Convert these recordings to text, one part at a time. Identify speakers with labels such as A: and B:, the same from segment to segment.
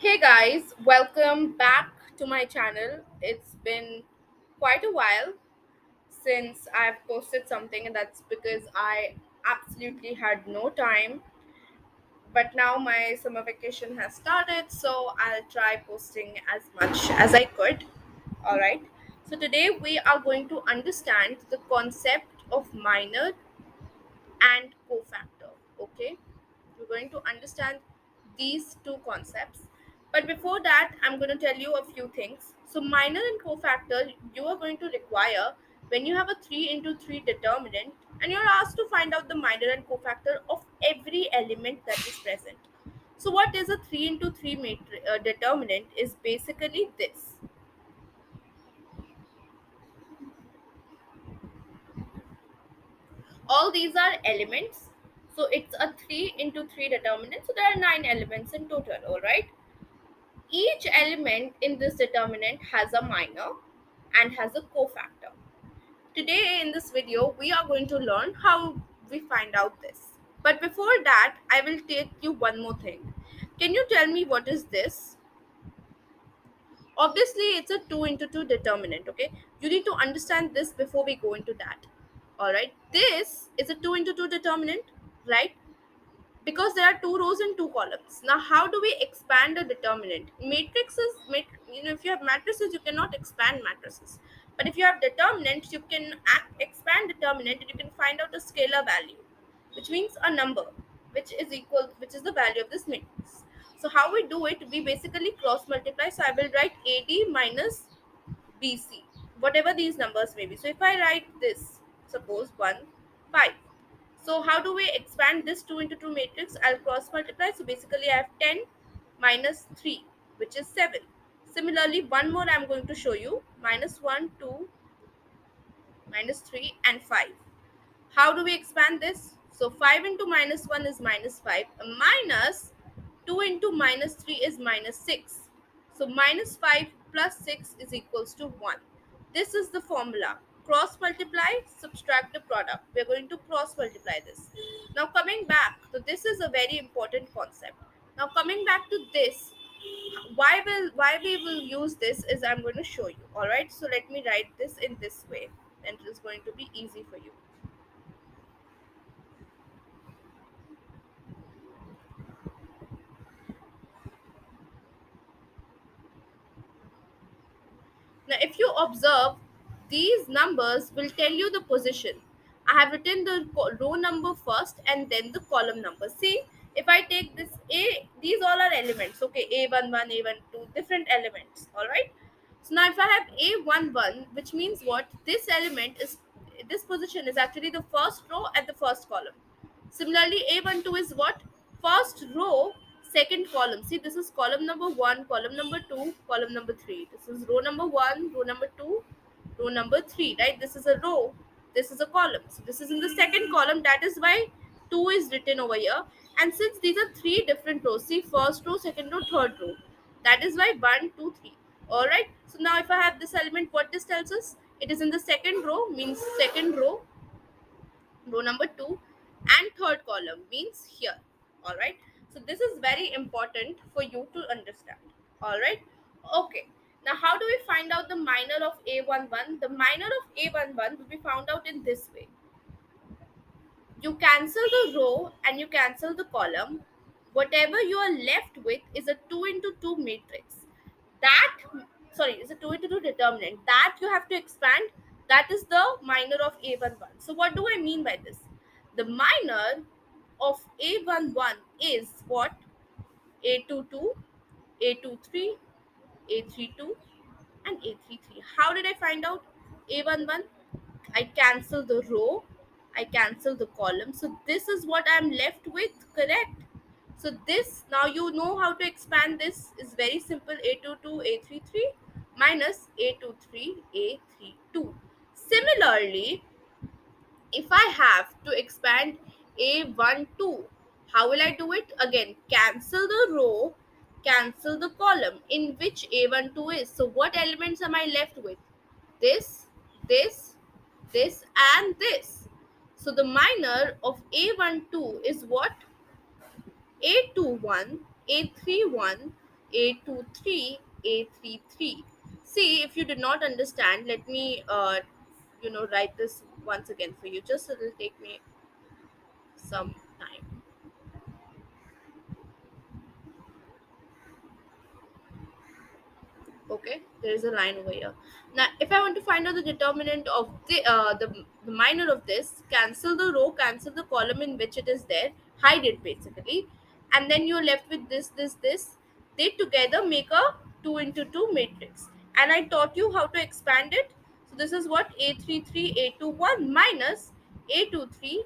A: Hey guys, welcome back to my channel. It's been quite a while since I've posted something, and that's because I absolutely had no time. But now my summer vacation has started, so I'll try posting as much as I could. Alright, so today we are going to understand the concept of minor and cofactor. Okay, we're going to understand these two concepts, but before that I'm going to tell you a few things. So minor and cofactor you are going to require when you have a 3 into 3 determinant and you're asked to find out the minor and cofactor of every element that is present. So what is a 3 into 3 determinant is basically this. All these are elements, so it's a 3 into 3 determinant, so there are 9 elements in total. All right, each element in this determinant has a minor and has a cofactor. Today in this video, we are going to learn how we find out this. But before that, I will take you one more thing. Can you tell me what is this? Obviously, it's a 2 into 2 determinant, okay? You need to understand this before we go into that. Alright, this is a 2 into 2 determinant, right? Because there are two rows and two columns. Now how do we expand a determinant? If you have matrices you cannot expand matrices, but if you have determinants you can expand determinant and you can find out a scalar value, which means a number which is the value of this matrix. So how we do it, we basically cross multiply. So I will write AD minus BC, whatever these numbers may be. So if I write this, suppose 1 5, so how do we expand this 2 into 2 matrix? I'll cross multiply. So basically I have 10 minus 3, which is 7. Similarly, one more I'm going to show you. Minus 1, 2, minus 3 and 5. How do we expand this? So 5 into minus 1 is minus 5. Minus 2 into minus 3 is minus 6. So minus 5 plus 6 is equals to 1. This is the formula. Cross multiply, subtract the product. We are going to cross multiply this. Now coming back, so this is a very important concept. Now coming back to this, why we will use this is I'm going to show you. All right, so let me write this in this way, and it is going to be easy for you. Now, if you observe, these numbers will tell you the position. I have written the row number first and then the column number. See, if I take this A, these all are elements. Okay, A11, A12, different elements. All right. So now if I have A11, which means what? This position is actually the first row and the first column. Similarly, A12 is what? First row, second column. See, this is column number 1, column number 2, column number 3. This is row number 1, row number 2, row number 3, right? This is a row, this is a column. So this is in the second column. That is why 2 is written over here. And since these are three different rows, see, first row, second row, third row. That is why 1, 2, 3. Alright. So now if I have this element, what this tells us? It is in the second row, means second row number 2, and third column means here. All right, so this is very important for you to understand. All right, okay. Now how do we find out the minor of A11? The minor of A11 will be found out in this way. You cancel the row and you cancel the column. Whatever you are left with is a 2 into 2 matrix. That, sorry, is a 2 into 2 determinant. That you have to expand. That is the minor of A11. So what do I mean by this? The minor of A11 is what? A22, A23, A32, and A33. How did I find out A11? I cancel the row, I cancel the column. So this is what I'm left with, correct? So this, now you know how to expand this, is very simple. A22, A33 minus A23, A32. Similarly, if I have to expand A12, how will I do it? Again, cancel the row, cancel the column in which A12 is. So what elements am I left with? This, this, this, and this. So the minor of A12 is what? A21, A31, A23, A33. See, if you did not understand, let me write this once again for you. Just it'll take me some time. Okay, there is a line over here. Now if I want to find out the determinant of the minor of this, cancel the row, cancel the column in which it is there, hide it basically, and then you're left with this. They together make a 2 into 2 matrix, and I taught you how to expand it. So this is what A33 A21 minus A23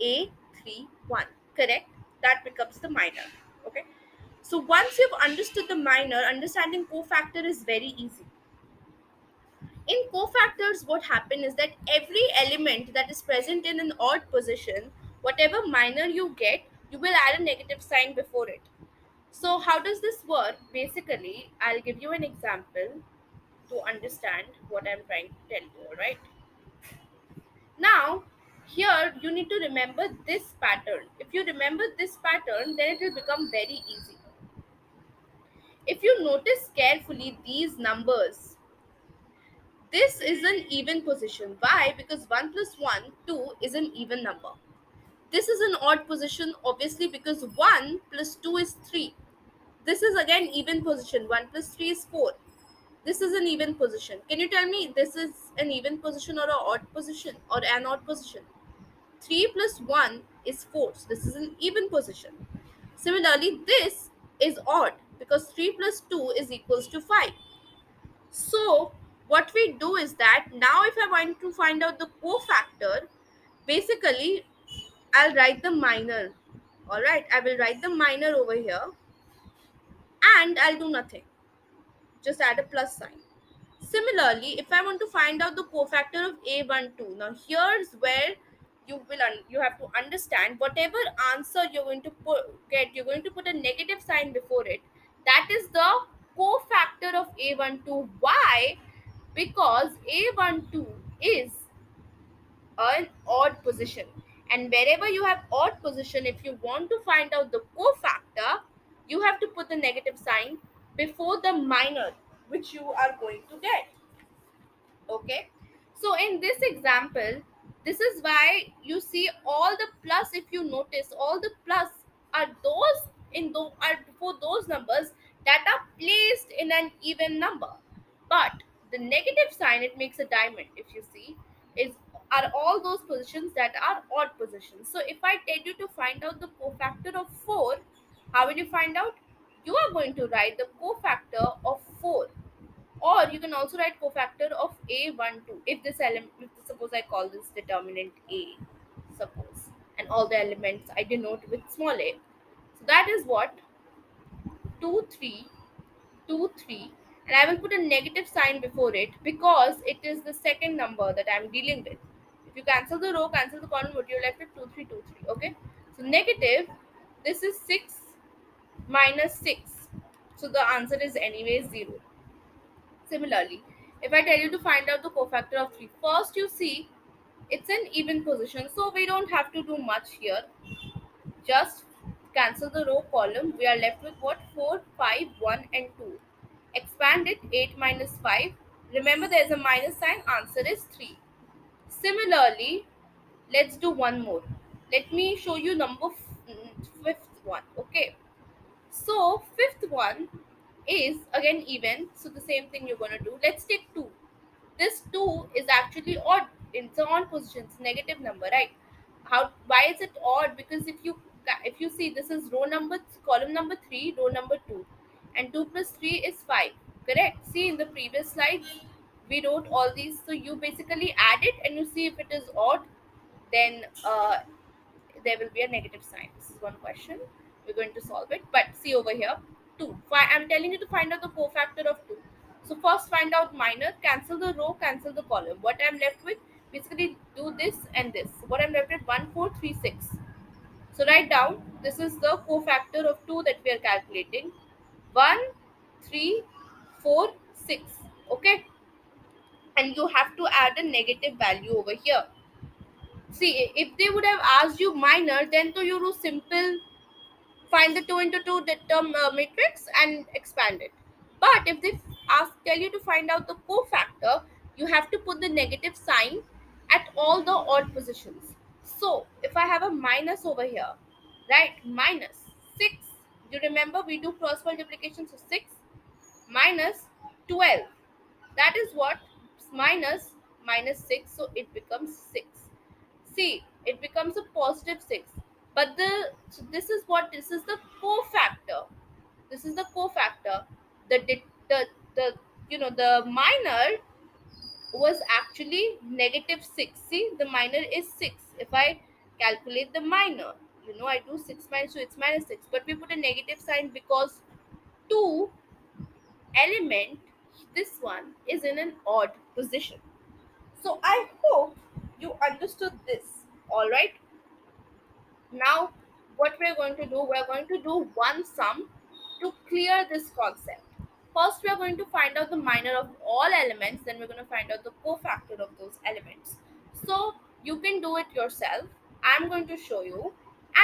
A: A31, correct? That becomes the minor. Okay, so once you've understood the minor, understanding cofactor is very easy. In cofactors, what happens is that every element that is present in an odd position, whatever minor you get, you will add a negative sign before it. So how does this work? Basically, I'll give you an example to understand what I'm trying to tell you, alright? Now, here you need to remember this pattern. If you remember this pattern, then it will become very easy. If you notice carefully these numbers, this is an even position. Why? Because 1 plus 1, 2 is an even number. This is an odd position, obviously, because 1 plus 2 is 3. This is again even position. 1 plus 3 is 4. This is an even position. Can you tell me this is an even position or an odd position or an odd position? 3 plus 1 is 4. So this is an even position. Similarly, this is odd because 3 plus 2 is equals to 5. So what we do is that now if I want to find out the cofactor, basically I'll write the minor. Alright, I will write the minor over here and I'll do nothing. Just add a plus sign. Similarly, if I want to find out the cofactor of A12, now here's where you have to understand whatever answer you're going to you're going to put a negative sign before it. That is the cofactor of A12. Why? Because A12 is an odd position, and wherever you have odd position, if you want to find out the cofactor, you have to put the negative sign before the minor which you are going to get. Okay, so in this example, this is why you see all the plus. If you notice, all the plus are those are for those numbers that are placed in an even number, but the negative sign, it makes a diamond. If you see, is are all those positions that are odd positions. So if I tell you to find out the cofactor of 4, how will you find out? You are going to write the cofactor of 4, or you can also write cofactor of A12. If this element, if suppose I call this determinant A, suppose, and all the elements I denote with small a. So that is what 2, 3, 2, 3, and I will put a negative sign before it because it is the second number that I'm dealing with. If you cancel the row, cancel the column, what you're left with 2, 3, 2, 3. Okay, so negative, this is 6 minus 6. So the answer is anyway 0. Similarly, if I tell you to find out the cofactor of 3, first you see it's an even position, so we don't have to do much here. Just cancel the row column. We are left with what? 4, 5, 1, and 2. Expand it, 8 minus 5. Remember, there is a minus sign, answer is 3. Similarly, let's do one more. Let me show you fifth one. Okay. So fifth one is again even. So the same thing you're gonna do. Let's take 2. This 2 is actually odd. It's an odd position. It's a negative number, right? How? Why is it odd? Because if you see, this is column number 3, row number 2, and 2 plus 3 is 5. Correct. See, in the previous slide, we wrote all these. So you basically add it and you see if it is odd, then there will be a negative sign. This is one question. We're going to solve it. But see over here, 2. I'm telling you to find out the cofactor of 2. So first find out minor, cancel the row, cancel the column. What I'm left with, basically do this and this. What I'm left with, 1, 4, 3, 6. So write down, this is the cofactor of 2 that we are calculating. 1, 3, 4, 6. Okay. And you have to add a negative value over here. See, if they would have asked you minor, then to you do simple find the 2 into 2 matrix and expand it. But if they tell you to find out the cofactor, you have to put the negative sign at all the odd positions. So if I have a minus over here, right, minus 6, you remember we do cross multiplication, so 6 minus 12, that is what, minus minus 6, so it becomes 6. See, it becomes a positive 6. But so this is what, this is the cofactor. This is the cofactor. The the minor was actually negative 6. See, the minor is 6. If I calculate the minor, I do 6 minus, so it's minus 6. But we put a negative sign because 2 element, this one, is in an odd position. So I hope you understood this. All right. Now, what we're going to do, we're going to do one sum to clear this concept. First, we are going to find out the minor of all elements, then we're going to find out the cofactor of those elements. So, you can do it yourself. I'm going to show you,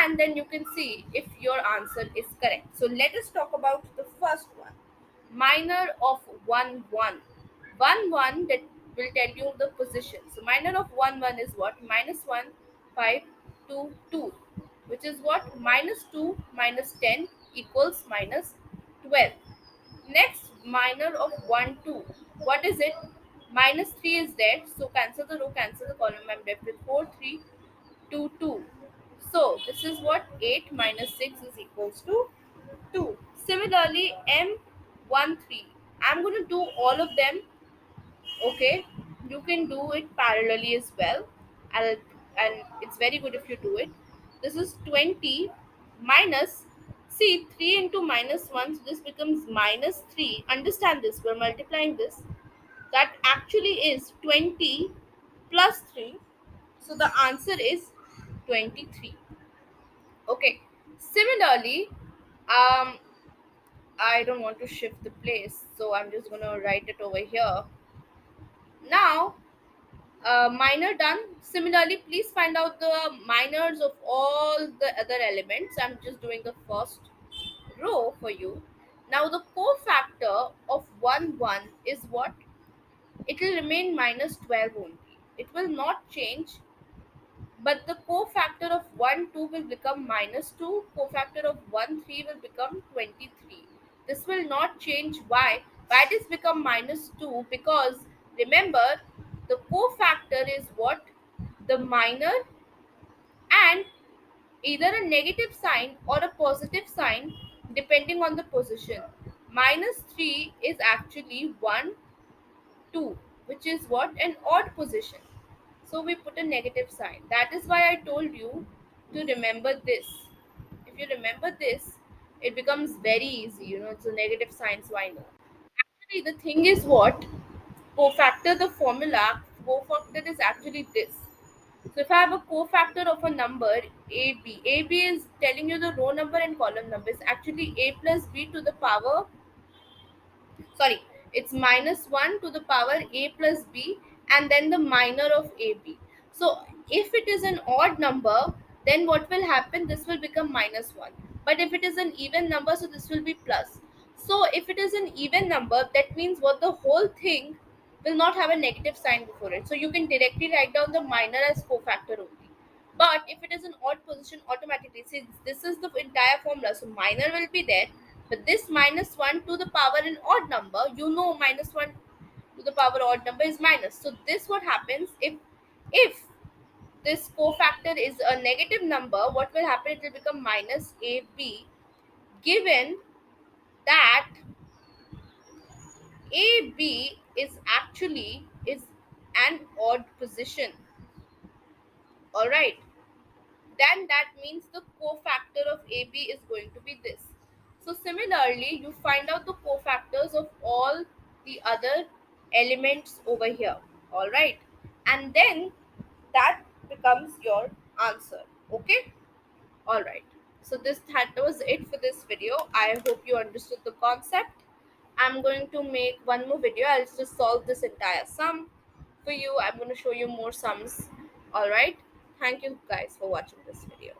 A: and then you can see if your answer is correct. So, let us talk about the first one, minor of 1 1. 1 1, that will tell you the position. So, minor of 1 1 is what? Minus 1, 5, 2, 2, which is what? Minus 2 minus 10 equals minus 12. Next, minor of 1 2. What is it? Minus 3 is there. So, cancel the row, cancel the column. I'm left with 4, 3, 2, 2. So, this is what? 8 minus 6 is equals to 2. Similarly, M13. I'm going to do all of them. Okay, you can do it parallelly as well. I'll, and it's very good if you do it. This is 20 minus, see, 3 into minus 1, so this becomes minus 3. Understand this, we're multiplying this. That actually is 20 plus 3. So the answer is 23. Okay, similarly, um I don't want to shift the place, so I'm just gonna write it over here. Now, minor done. Similarly, please find out the minors of all the other elements. I'm just doing the first row for you. Now, the cofactor of 1 1 is what? It will remain minus 12 only. It will not change, but the cofactor of 1 2 will become minus 2, cofactor of 1 3 will become 23. This will not change. Why it is become minus 2? Because remember, the cofactor is what? The minor and either a negative sign or a positive sign depending on the position. Minus 3 is actually 1 2, which is what? An odd position. So we put a negative sign. That is why I told you to remember this. If you remember this, it becomes very easy. It's a negative sign, so I know. Actually, the thing is what? Cofactor, the formula, cofactor is actually this. So if I have a cofactor of a number AB is telling you the row number and column number. It's actually A plus B to the power, sorry, it's minus 1 to the power a plus b, and then the minor of ab. So if it is an odd number, then what will happen, this will become minus 1. But if it is an even number, so this will be plus. So if it is an even number, that means what, the whole thing will not have a negative sign before it, so you can directly write down the minor as cofactor only. But if it is an odd position, automatically, since this is the entire formula, so minor will be there. But this minus 1 to the power an odd number, minus 1 to the power odd number is minus. So this what happens, if this cofactor is a negative number, what will happen? It will become minus AB, given that AB is actually is an odd position. All right. Then that means the cofactor of AB is going to be this. So similarly, you find out the cofactors of all the other elements over here. All right. And then that becomes your answer. Okay. All right. So that was it for this video. I hope you understood the concept. I'm going to make one more video. I'll just solve this entire sum for you. I'm going to show you more sums. All right. Thank you guys for watching this video.